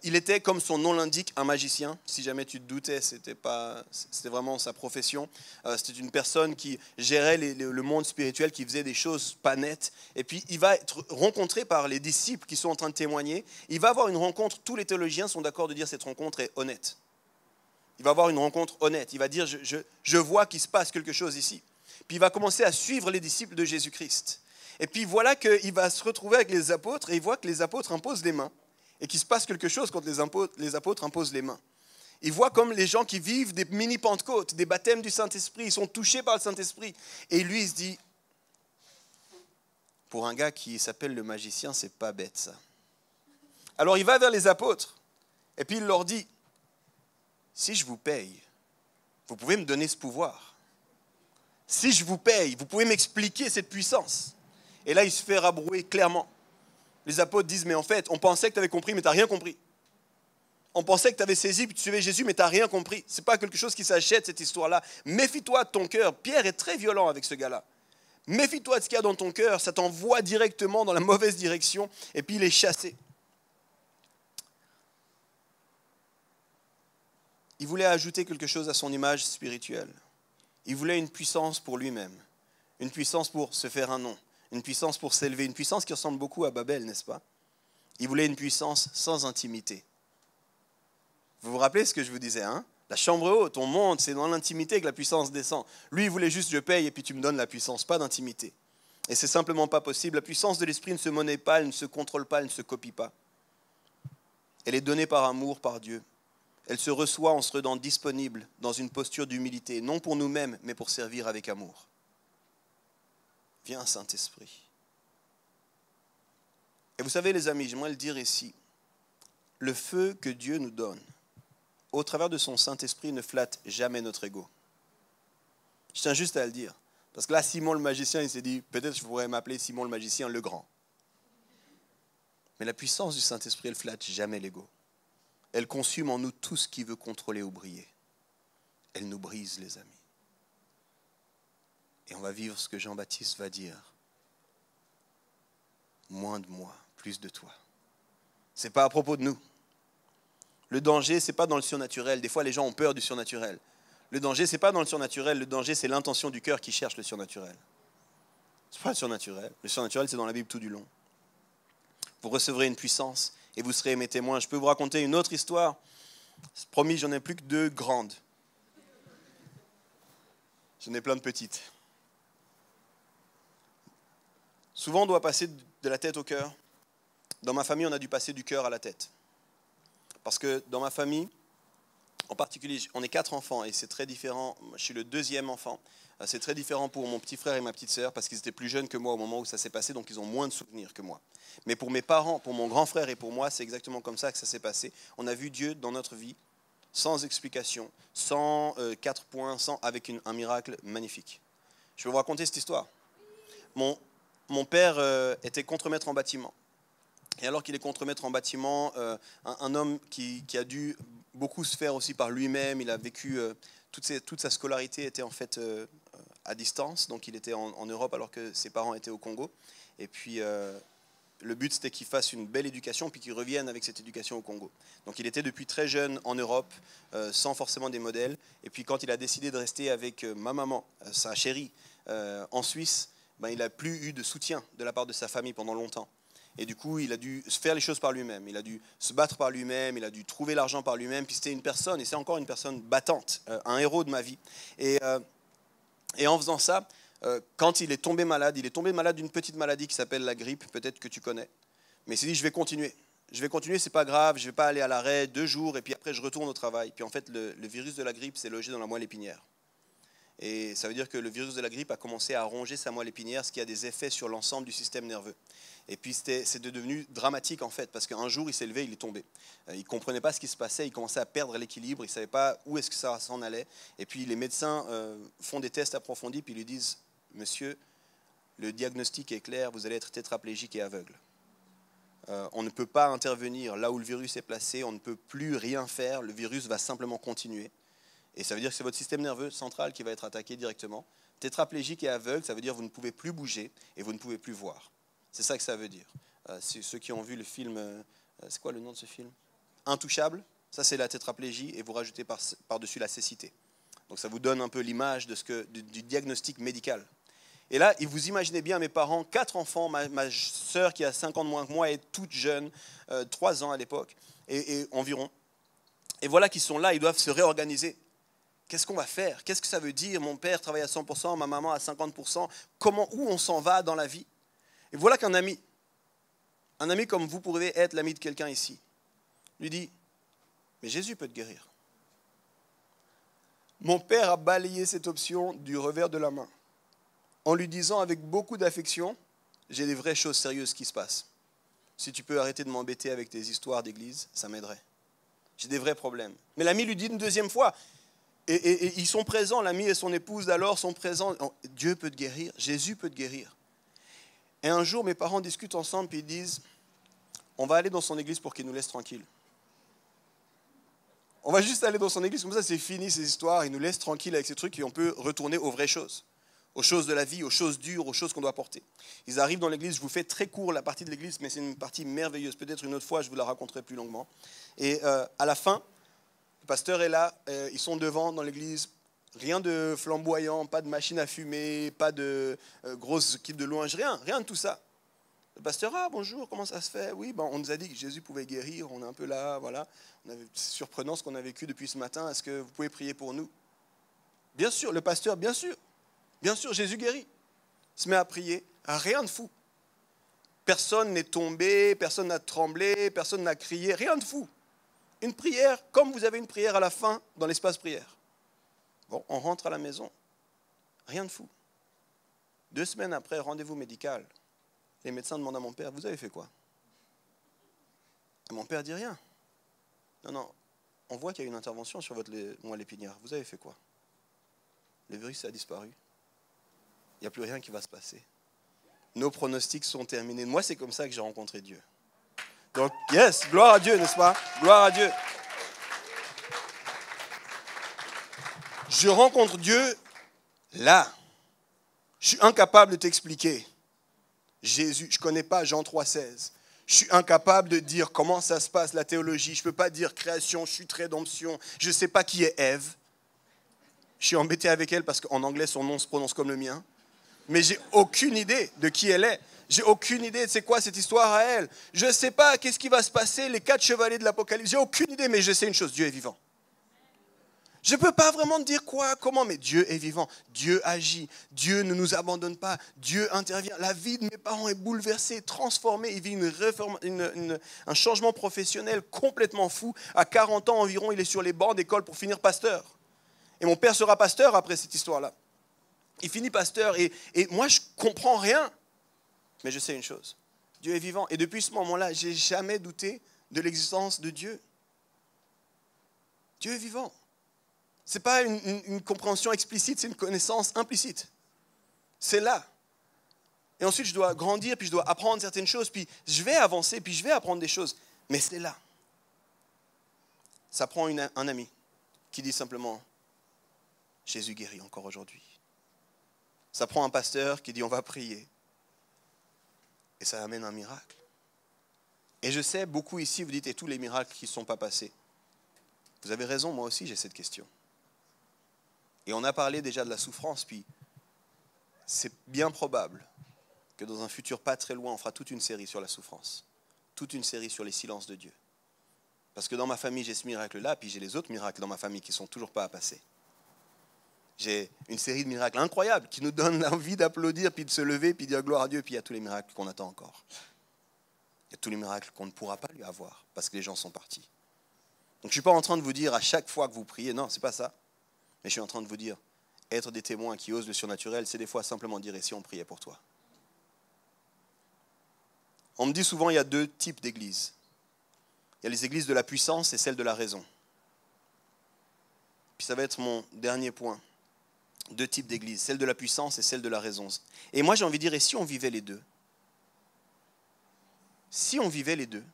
[SPEAKER 1] Il était, comme son nom l'indique, un magicien. Si jamais tu te doutais, c'était vraiment sa profession. C'était une personne qui gérait le monde spirituel, qui faisait des choses pas nettes. Et puis, il va être rencontré par les disciples qui sont en train de témoigner. Il va avoir une rencontre, tous les théologiens sont d'accord de dire que cette rencontre est honnête. Il va avoir une rencontre honnête. Il va dire, je vois qu'il se passe quelque chose ici. Puis il va commencer à suivre les disciples de Jésus-Christ. Et puis voilà qu'il va se retrouver avec les apôtres et il voit que les apôtres imposent les mains. Et qu'il se passe quelque chose quand les apôtres imposent les mains. Il voit comme les gens qui vivent des mini-pentecôtes, des baptêmes du Saint-Esprit, ils sont touchés par le Saint-Esprit. Et lui, il se dit, pour un gars qui s'appelle le magicien, c'est pas bête ça. Alors il va vers les apôtres et puis il leur dit, si je vous paye, vous pouvez me donner ce pouvoir. Si je vous paye, vous pouvez m'expliquer cette puissance. Et là, il se fait rabrouer clairement. Les apôtres disent, mais en fait, on pensait que tu avais compris, mais tu n'as rien compris. On pensait que tu avais saisi, puis tu suivais Jésus, mais tu n'as rien compris. Ce n'est pas quelque chose qui s'achète, cette histoire-là. Méfie-toi de ton cœur. Pierre est très violent avec ce gars-là. Méfie-toi de ce qu'il y a dans ton cœur. Ça t'envoie directement dans la mauvaise direction, et puis il est chassé. Il voulait ajouter quelque chose à son image spirituelle. Il voulait une puissance pour lui-même, une puissance pour se faire un nom, une puissance pour s'élever, une puissance qui ressemble beaucoup à Babel, n'est-ce pas? Il voulait une puissance sans intimité. Vous vous rappelez ce que je vous disais, hein? La chambre haute, on monte, c'est dans l'intimité que la puissance descend. Lui, il voulait juste je paye et puis tu me donnes la puissance, pas d'intimité. Et c'est simplement pas possible. La puissance de l'esprit ne se monnaie pas, elle ne se contrôle pas, elle ne se copie pas. Elle est donnée par amour, par Dieu. Elle se reçoit en se rendant disponible dans une posture d'humilité, non pour nous-mêmes, mais pour servir avec amour. Viens, Saint-Esprit. Et vous savez, les amis, j'aimerais le dire ici, le feu que Dieu nous donne, au travers de son Saint-Esprit, ne flatte jamais notre ego. Je tiens juste à le dire. Parce que là, Simon le magicien, il s'est dit, peut-être je pourrais m'appeler Simon le magicien le grand. Mais la puissance du Saint-Esprit, elle ne flatte jamais l'ego. Elle consume en nous tout ce qui veut contrôler ou briller. Elle nous brise, les amis. Et on va vivre ce que Jean-Baptiste va dire. Moins de moi, plus de toi. Ce n'est pas à propos de nous. Le danger, ce n'est pas dans le surnaturel. Des fois, les gens ont peur du surnaturel. Le danger, ce n'est pas dans le surnaturel. Le danger, c'est l'intention du cœur qui cherche le surnaturel. Ce n'est pas le surnaturel. Le surnaturel, c'est dans la Bible tout du long. Vous recevrez une puissance et vous serez mes témoins. Je peux vous raconter une autre histoire. Promis, j'en ai plus que 2 grandes. J'en ai plein de petites. Souvent, on doit passer de la tête au cœur. Dans ma famille, on a dû passer du cœur à la tête. Parce que dans ma famille, en particulier, on est 4 enfants et c'est très différent. Je suis le 2e enfant. C'est très différent pour mon petit frère et ma petite sœur parce qu'ils étaient plus jeunes que moi au moment où ça s'est passé, donc ils ont moins de souvenirs que moi. Mais pour mes parents, pour mon grand frère et pour moi, c'est exactement comme ça que ça s'est passé. On a vu Dieu dans notre vie, sans explication, sans 4 points, avec un miracle magnifique. Je vais vous raconter cette histoire. Mon père était contremaître en bâtiment. Et alors qu'il est contremaître en bâtiment, un homme qui a dû beaucoup se faire aussi par lui-même, il a vécu, toute sa scolarité était en fait à distance, donc il était en Europe alors que ses parents étaient au Congo. Et puis le but c'était qu'il fasse une belle éducation puis qu'il revienne avec cette éducation au Congo. Donc il était depuis très jeune en Europe, sans forcément des modèles. Et puis quand il a décidé de rester avec ma maman, sa chérie, en Suisse, il n'a plus eu de soutien de la part de sa famille pendant longtemps. Et du coup, il a dû faire les choses par lui-même, il a dû se battre par lui-même, il a dû trouver l'argent par lui-même. Puis c'était une personne, et c'est encore une personne battante, un héros de ma vie. Et en faisant ça, quand il est tombé malade d'une petite maladie qui s'appelle la grippe, peut-être que tu connais. Mais il s'est dit, je vais continuer. je vais continuer, c'est pas grave, je vais pas aller à l'arrêt 2 jours, et puis après je retourne au travail. Puis en fait, le virus de la grippe s'est logé dans la moelle épinière. Et ça veut dire que le virus de la grippe a commencé à ronger sa moelle épinière, ce qui a des effets sur l'ensemble du système nerveux. Et puis c'est devenu dramatique en fait, parce qu'un jour il s'est levé, il est tombé. Il ne comprenait pas ce qui se passait, il commençait à perdre l'équilibre, il ne savait pas où est-ce que ça s'en allait. Et puis les médecins font des tests approfondis, puis ils lui disent, monsieur, le diagnostic est clair, vous allez être tétraplégique et aveugle. On ne peut pas intervenir là où le virus est placé, on ne peut plus rien faire, le virus va simplement continuer. Et ça veut dire que c'est votre système nerveux central qui va être attaqué directement. Tétraplégique et aveugle, ça veut dire que vous ne pouvez plus bouger et vous ne pouvez plus voir. C'est ça que ça veut dire. Ceux qui ont vu le film, c'est quoi le nom de ce film? Intouchable, ça c'est la tétraplégie et vous rajoutez par-dessus la cécité. Donc ça vous donne un peu l'image du diagnostic médical. Et là, vous imaginez bien mes parents, 4 enfants, ma sœur qui a 5 ans de moins que moi est toute jeune, 3 ans à l'époque, et environ. Et voilà qu'ils sont là, ils doivent se réorganiser. Qu'est-ce qu'on va faire? Qu'est-ce que ça veut dire? Mon père travaille à 100%, ma maman à 50%. Où on s'en va dans la vie? Et voilà qu'un ami comme vous pourrez être l'ami de quelqu'un ici, lui dit, mais Jésus peut te guérir. Mon père a balayé cette option du revers de la main, en lui disant avec beaucoup d'affection, j'ai des vraies choses sérieuses qui se passent. Si tu peux arrêter de m'embêter avec tes histoires d'église, ça m'aiderait. J'ai des vrais problèmes. Mais l'ami lui dit une deuxième fois, et ils sont présents, l'ami et son épouse d'alors sont présents. Dieu peut te guérir, Jésus peut te guérir. Et un jour, mes parents discutent ensemble, puis ils disent, on va aller dans son église pour qu'il nous laisse tranquilles. On va juste aller dans son église, comme ça c'est fini ces histoires, il nous laisse tranquilles avec ces trucs et on peut retourner aux vraies choses, aux choses de la vie, aux choses dures, aux choses qu'on doit porter. Ils arrivent dans l'église, je vous fais très court la partie de l'église, mais c'est une partie merveilleuse. Peut-être une autre fois, je vous la raconterai plus longuement. Et à la fin, le pasteur est là, ils sont devant dans l'église, rien de flamboyant, pas de machine à fumer, pas de grosse équipe de louange, rien de tout ça. Le pasteur, bonjour, comment ça se fait? Oui, on nous a dit que Jésus pouvait guérir, on est un peu là, voilà. C'est surprenant ce qu'on a vécu depuis ce matin, est-ce que vous pouvez prier pour nous? Bien sûr, le pasteur, bien sûr, Jésus guérit. Il se met à prier, rien de fou. Personne n'est tombé, personne n'a tremblé, personne n'a crié, rien de fou. Une prière, comme vous avez une prière à la fin dans l'espace prière. Bon, on rentre à la maison, rien de fou. 2 semaines après, rendez-vous médical. Les médecins demandent à mon père, vous avez fait quoi? Et mon père dit rien. Non, on voit qu'il y a une intervention sur votre moelle épinière. Vous avez fait quoi? Le virus a disparu. Il n'y a plus rien qui va se passer. Nos pronostics sont terminés. Moi, c'est comme ça que j'ai rencontré Dieu. Donc, yes, gloire à Dieu, n'est-ce pas? Gloire à Dieu. Je rencontre Dieu là. Je suis incapable de t'expliquer. Jésus, je ne connais pas Jean 3,16. Je suis incapable de dire comment ça se passe, la théologie. Je ne peux pas dire création, chute, rédemption. Je ne sais pas qui est Ève. Je suis embêté avec elle parce qu'en anglais, son nom se prononce comme le mien. Mais j'ai aucune idée de qui elle est. J'ai aucune idée de c'est quoi cette histoire à elle. Je ne sais pas qu'est-ce qui va se passer, les 4 chevaliers de l'Apocalypse. J'ai aucune idée, mais je sais une chose, Dieu est vivant. Je ne peux pas vraiment te dire quoi, comment, mais Dieu est vivant. Dieu agit. Dieu ne nous abandonne pas. Dieu intervient. La vie de mes parents est bouleversée, transformée. Il vit un changement professionnel complètement fou. À 40 ans environ, il est sur les bancs d'école pour finir pasteur. Et mon père sera pasteur après cette histoire-là. Il finit pasteur et moi, je ne comprends rien. Mais je sais une chose. Dieu est vivant. Et depuis ce moment-là, je n'ai jamais douté de l'existence de Dieu. Dieu est vivant. Ce n'est pas une compréhension explicite, c'est une connaissance implicite. C'est là. Et ensuite, je dois grandir, puis je dois apprendre certaines choses, puis je vais avancer, puis je vais apprendre des choses. Mais c'est là. Ça prend un ami qui dit simplement, Jésus guérit encore aujourd'hui. Ça prend un pasteur qui dit, on va prier. Et ça amène un miracle. Et je sais, beaucoup ici, vous dites, et tous les miracles qui ne sont pas passés. Vous avez raison, moi aussi, j'ai cette question. Et on a parlé déjà de la souffrance, puis c'est bien probable que dans un futur pas très loin, on fera toute une série sur la souffrance, toute une série sur les silences de Dieu. Parce que dans ma famille, j'ai ce miracle-là, puis j'ai les autres miracles dans ma famille qui ne sont toujours pas à passer. J'ai une série de miracles incroyables qui nous donnent l'envie d'applaudir, puis de se lever, puis de dire gloire à Dieu, puis il y a tous les miracles qu'on attend encore. Il y a tous les miracles qu'on ne pourra pas lui avoir parce que les gens sont partis. Donc je ne suis pas en train de vous dire à chaque fois que vous priez, non, ce n'est pas ça. Mais je suis en train de vous dire, être des témoins qui osent le surnaturel, c'est des fois simplement dire, et si on priait pour toi? On me dit souvent, il y a deux types d'églises. Il y a les églises de la puissance et celles de la raison. Puis ça va être mon dernier point. Deux types d'églises, celle de la puissance et celle de la raison. Et moi j'ai envie de dire, et si on vivait les deux? Si on vivait les deux,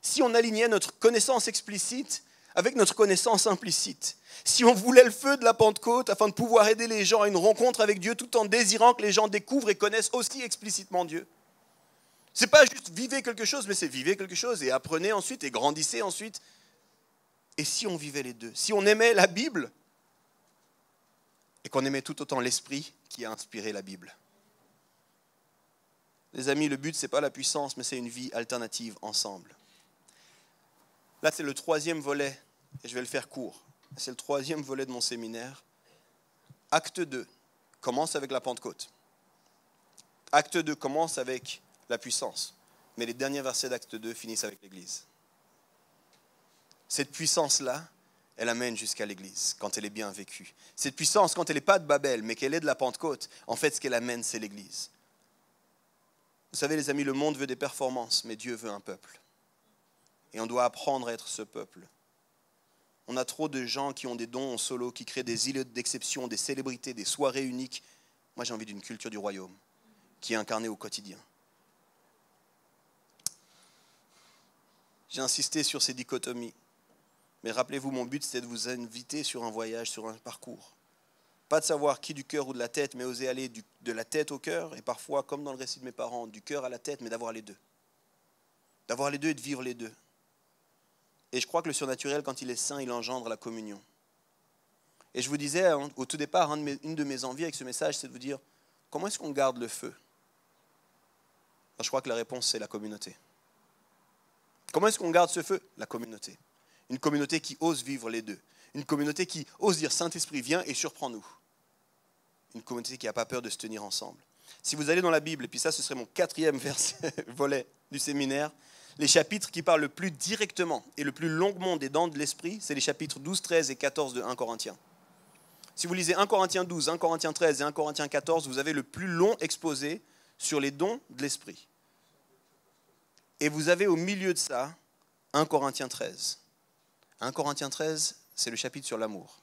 [SPEAKER 1] si on alignait notre connaissance explicite avec notre connaissance implicite, si on voulait le feu de la Pentecôte afin de pouvoir aider les gens à une rencontre avec Dieu tout en désirant que les gens découvrent et connaissent aussi explicitement Dieu. Ce n'est pas juste vivez quelque chose, mais c'est vivez quelque chose et apprenez ensuite et grandissez ensuite. Et si on vivait les deux, si on aimait la Bible et qu'on aimait tout autant l'Esprit qui a inspiré la Bible. Les amis, le but, ce n'est pas la puissance, mais c'est une vie alternative ensemble. Là, c'est le troisième volet, et je vais le faire court. C'est le troisième volet de mon séminaire. Acte 2 commence avec la Pentecôte. Acte 2 commence avec la puissance, mais les derniers versets d'acte 2 finissent avec l'Église. Cette puissance-là, elle amène jusqu'à l'Église, quand elle est bien vécue. Cette puissance, quand elle n'est pas de Babel, mais qu'elle est de la Pentecôte, en fait, ce qu'elle amène, c'est l'Église. Vous savez, les amis, le monde veut des performances, mais Dieu veut un peuple. Et on doit apprendre à être ce peuple. On a trop de gens qui ont des dons en solo, qui créent des îles d'exception, des célébrités, des soirées uniques. Moi, j'ai envie d'une culture du royaume, qui est incarnée au quotidien. J'ai insisté sur ces dichotomies. Mais rappelez-vous, mon but, c'était de vous inviter sur un voyage, sur un parcours. Pas de savoir qui du cœur ou de la tête, mais oser aller de la tête au cœur, et parfois, comme dans le récit de mes parents, du cœur à la tête, mais d'avoir les deux. D'avoir les deux et de vivre les deux. Et je crois que le surnaturel, quand il est saint, il engendre la communion. Et je vous disais, au tout départ, une de mes envies avec ce message, c'est de vous dire, comment est-ce qu'on garde le feu? Je crois que la réponse, c'est la communauté. Comment est-ce qu'on garde ce feu? La communauté. Une communauté qui ose vivre les deux. Une communauté qui ose dire, Saint-Esprit, viens et surprends-nous. Une communauté qui n'a pas peur de se tenir ensemble. Si vous allez dans la Bible, et puis ça, ce serait mon quatrième volet du séminaire, les chapitres qui parlent le plus directement et le plus longuement des dons de l'Esprit, c'est les chapitres 12, 13 et 14 de 1 Corinthiens. Si vous lisez 1 Corinthiens 12, 1 Corinthiens 13 et 1 Corinthiens 14, vous avez le plus long exposé sur les dons de l'Esprit. Et vous avez au milieu de ça 1 Corinthiens 13. 1 Corinthiens 13, c'est le chapitre sur l'amour.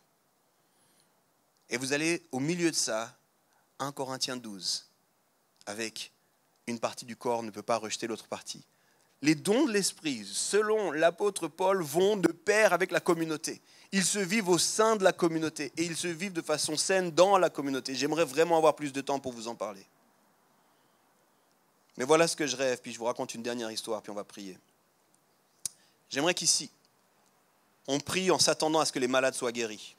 [SPEAKER 1] Et vous allez au milieu de ça 1 Corinthiens 12, avec une partie du corps ne peut pas rejeter l'autre partie. Les dons de l'Esprit, selon l'apôtre Paul, vont de pair avec la communauté. Ils se vivent au sein de la communauté et ils se vivent de façon saine dans la communauté. J'aimerais vraiment avoir plus de temps pour vous en parler. Mais voilà ce que je rêve, puis je vous raconte une dernière histoire, puis on va prier. J'aimerais qu'ici, on prie en s'attendant à ce que les malades soient guéris.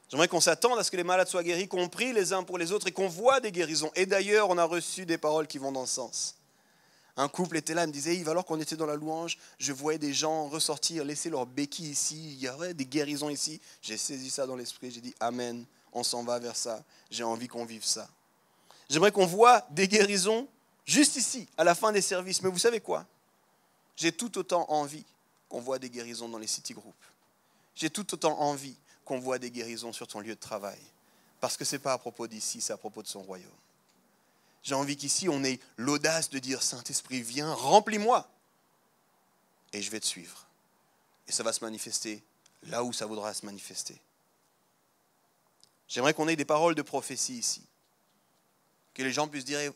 [SPEAKER 1] J'aimerais qu'on s'attende à ce que les malades soient guéris, qu'on prie les uns pour les autres et qu'on voit des guérisons. Et d'ailleurs, on a reçu des paroles qui vont dans ce sens. Un couple était là, il me disait, Yves, alors qu'on était dans la louange, je voyais des gens ressortir, laisser leurs béquilles ici, il y aurait des guérisons ici. J'ai saisi ça dans l'esprit, j'ai dit, Amen, on s'en va vers ça, j'ai envie qu'on vive ça. J'aimerais qu'on voit des guérisons juste ici, à la fin des services. Mais vous savez quoi? J'ai tout autant envie qu'on voit des guérisons dans les city groups. J'ai tout autant envie qu'on voit des guérisons sur ton lieu de travail. Parce que ce n'est pas à propos d'ici, c'est à propos de son royaume. J'ai envie qu'ici, on ait l'audace de dire, Saint-Esprit, viens, remplis-moi. Et je vais te suivre. Et ça va se manifester là où ça voudra se manifester. J'aimerais qu'on ait des paroles de prophétie ici. Que les gens puissent dire,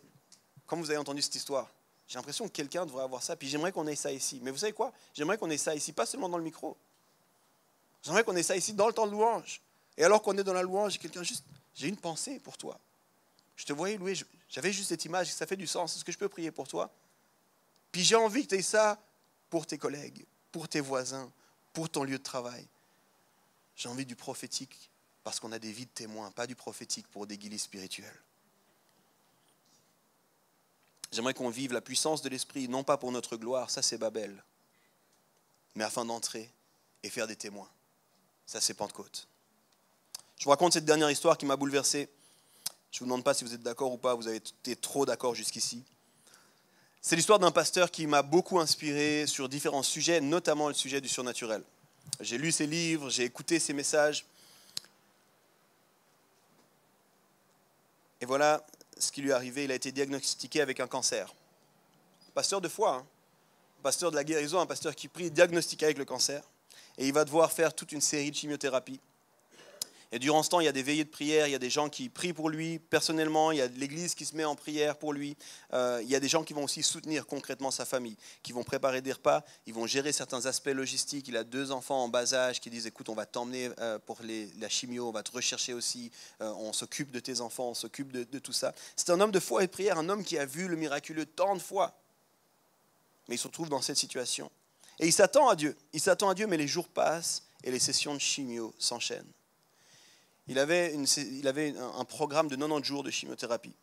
[SPEAKER 1] comme vous avez entendu cette histoire, j'ai l'impression que quelqu'un devrait avoir ça, puis j'aimerais qu'on ait ça ici. Mais vous savez quoi? J'aimerais qu'on ait ça ici, pas seulement dans le micro. J'aimerais qu'on ait ça ici dans le temps de louange. Et alors qu'on est dans la louange, quelqu'un juste, j'ai une pensée pour toi. Je te voyais louer, j'avais juste cette image, ça fait du sens. Est-ce que je peux prier pour toi? Puis j'ai envie que tu aies ça pour tes collègues, pour tes voisins, pour ton lieu de travail. J'ai envie du prophétique parce qu'on a des vies de témoins, pas du prophétique pour des guilis spirituels. J'aimerais qu'on vive la puissance de l'Esprit, non pas pour notre gloire, ça c'est Babel, mais afin d'entrer et faire des témoins. Ça c'est Pentecôte. Je vous raconte cette dernière histoire qui m'a bouleversé. Je ne vous demande pas si vous êtes d'accord ou pas, vous avez été trop d'accord jusqu'ici. C'est l'histoire d'un pasteur qui m'a beaucoup inspiré sur différents sujets, notamment le sujet du surnaturel. J'ai lu ses livres, j'ai écouté ses messages. Et voilà ce qui lui est arrivé. Il a été diagnostiqué avec un cancer. Pasteur de foi, hein. Pasteur de la guérison, un pasteur qui prie, diagnostiqué avec le cancer. Et il va devoir faire toute une série de chimiothérapies. Et durant ce temps, il y a des veillées de prière, il y a des gens qui prient pour lui personnellement, il y a l'église qui se met en prière pour lui. Il y a des gens qui vont aussi soutenir concrètement sa famille, qui vont préparer des repas, ils vont gérer certains aspects logistiques. Il a 2 enfants en bas âge qui disent, écoute, on va t'emmener pour la chimio, on va te rechercher aussi, on s'occupe de tes enfants, on s'occupe de tout ça. C'est un homme de foi et de prière, un homme qui a vu le miraculeux tant de fois. Mais il se retrouve dans cette situation. Et il s'attend à Dieu, mais les jours passent et les sessions de chimio s'enchaînent. Il avait un programme de 90 jours de chimiothérapie.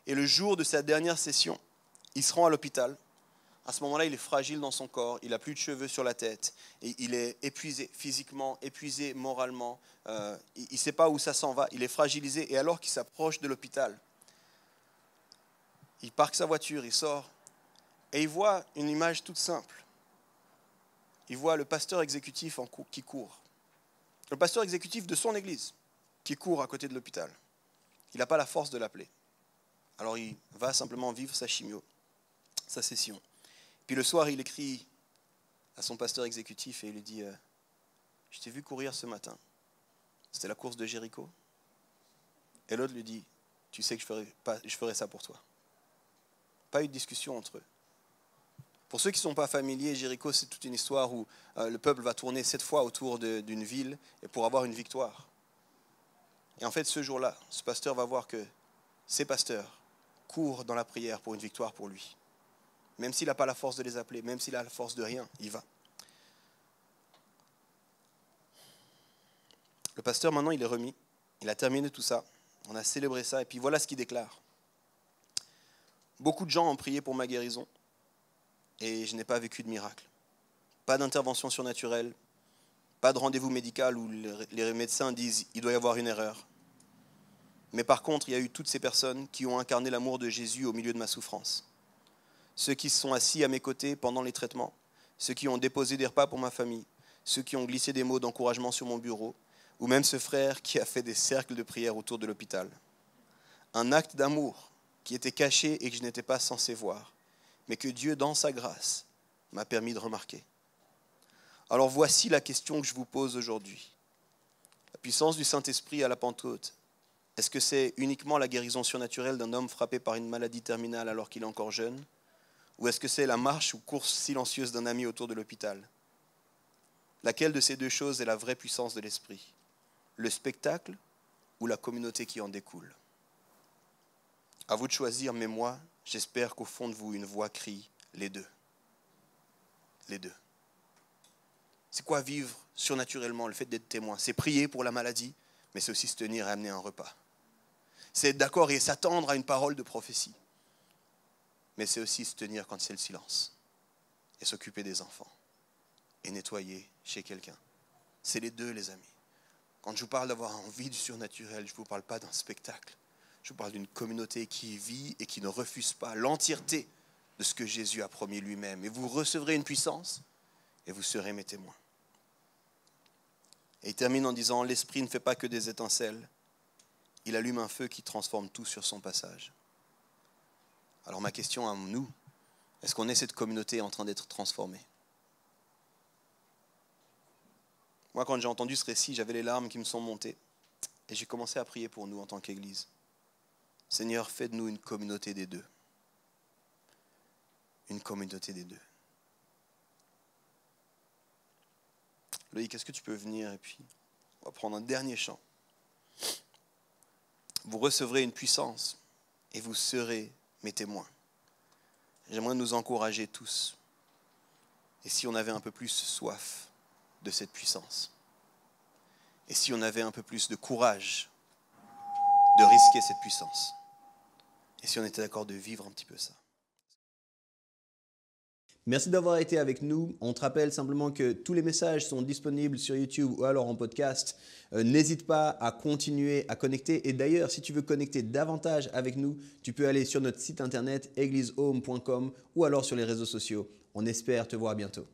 [SPEAKER 1] Et le jour de sa dernière session, il se rend à l'hôpital. À ce moment-là, il est fragile dans son corps, il n'a plus de cheveux sur la tête, et il est épuisé physiquement, épuisé moralement, il ne sait pas où ça s'en va, il est fragilisé. Et alors qu'il s'approche de l'hôpital, il parque sa voiture, il sort, et il voit une image toute simple. Il voit le pasteur exécutif qui court. Le pasteur exécutif de son église, qui court à côté de l'hôpital. Il n'a pas la force de l'appeler. Alors il va simplement vivre sa chimio, sa session. Puis le soir, il écrit à son pasteur exécutif et il lui dit « Je t'ai vu courir ce matin. C'était la course de Jéricho. » Et l'autre lui dit « Tu sais que je ferai ça pour toi. » Pas eu de discussion entre eux. Pour ceux qui ne sont pas familiers, Jéricho, c'est toute une histoire où le peuple va tourner 7 fois autour d'une ville et pour avoir une victoire. Et en fait, ce jour-là, ce pasteur va voir que ces pasteurs courent dans la prière pour une victoire pour lui. Même s'il n'a pas la force de les appeler, même s'il a la force de rien, il va. Le pasteur, maintenant, il est remis. Il a terminé tout ça. On a célébré ça. Et puis voilà ce qu'il déclare. Beaucoup de gens ont prié pour ma guérison et je n'ai pas vécu de miracle. Pas d'intervention surnaturelle, pas de rendez-vous médical où les médecins disent il doit y avoir une erreur. Mais par contre, il y a eu toutes ces personnes qui ont incarné l'amour de Jésus au milieu de ma souffrance. Ceux qui se sont assis à mes côtés pendant les traitements, ceux qui ont déposé des repas pour ma famille, ceux qui ont glissé des mots d'encouragement sur mon bureau, ou même ce frère qui a fait des cercles de prière autour de l'hôpital. Un acte d'amour qui était caché et que je n'étais pas censé voir, mais que Dieu, dans sa grâce, m'a permis de remarquer. Alors voici la question que je vous pose aujourd'hui. La puissance du Saint-Esprit à la Pentecôte, est-ce que c'est uniquement la guérison surnaturelle d'un homme frappé par une maladie terminale alors qu'il est encore jeune? Ou est-ce que c'est la marche ou course silencieuse d'un ami autour de l'hôpital? Laquelle de ces deux choses est la vraie puissance de l'Esprit? Le spectacle ou la communauté qui en découle? À vous de choisir, mais moi, j'espère qu'au fond de vous, une voix crie les deux. Les deux. C'est quoi vivre surnaturellement, le fait d'être témoin? C'est prier pour la maladie, mais c'est aussi se tenir et amener un repas. C'est être d'accord et s'attendre à une parole de prophétie. Mais c'est aussi se tenir quand c'est le silence. Et s'occuper des enfants. Et nettoyer chez quelqu'un. C'est les deux, les amis. Quand je vous parle d'avoir envie du surnaturel, je ne vous parle pas d'un spectacle. Je vous parle d'une communauté qui vit et qui ne refuse pas l'entièreté de ce que Jésus a promis lui-même. Et vous recevrez une puissance et vous serez mes témoins. Et il termine en disant, l'Esprit ne fait pas que des étincelles. Il allume un feu qui transforme tout sur son passage. Alors ma question à nous, est-ce qu'on est cette communauté en train d'être transformée? Moi, quand j'ai entendu ce récit, j'avais les larmes qui me sont montées. Et j'ai commencé à prier pour nous en tant qu'Église. Seigneur, fais de nous une communauté des deux. Une communauté des deux. Loïc, est-ce que tu peux venir et puis on va prendre un dernier chant. Vous recevrez une puissance et vous serez mes témoins. J'aimerais nous encourager tous. Et si on avait un peu plus soif de cette puissance? Et si on avait un peu plus de courage de risquer cette puissance? Et si on était d'accord de vivre un petit peu ça?
[SPEAKER 2] Merci d'avoir été avec nous. On te rappelle simplement que tous les messages sont disponibles sur YouTube ou alors en podcast. N'hésite pas à continuer à connecter. Et d'ailleurs, si tu veux connecter davantage avec nous, tu peux aller sur notre site internet eglisehome.com ou alors sur les réseaux sociaux. On espère te voir bientôt.